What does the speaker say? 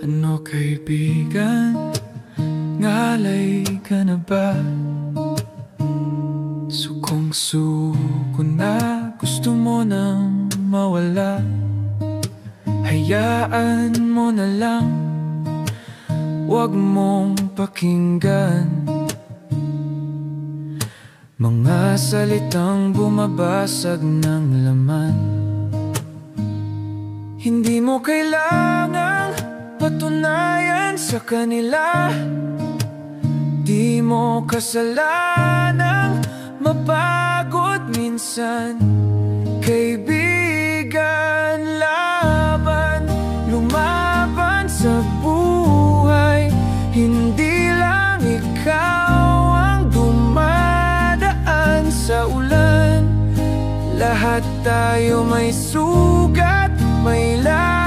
Ano kaibigan, ngalay ka na ba? Sukong-suko na, gusto mo nang mawala. Hayaan mo na lang, huwag mong pakinggan mga salitang bumabasag ng laman. Hindi mo kailangang patunayan sa kanila, di mo kasalanang mapagod minsan. Kaibigan, laban, lumaban sa buhay. Hindi lang ikaw ang dumadaan sa ulan. Lahat tayo may sugat, may laban.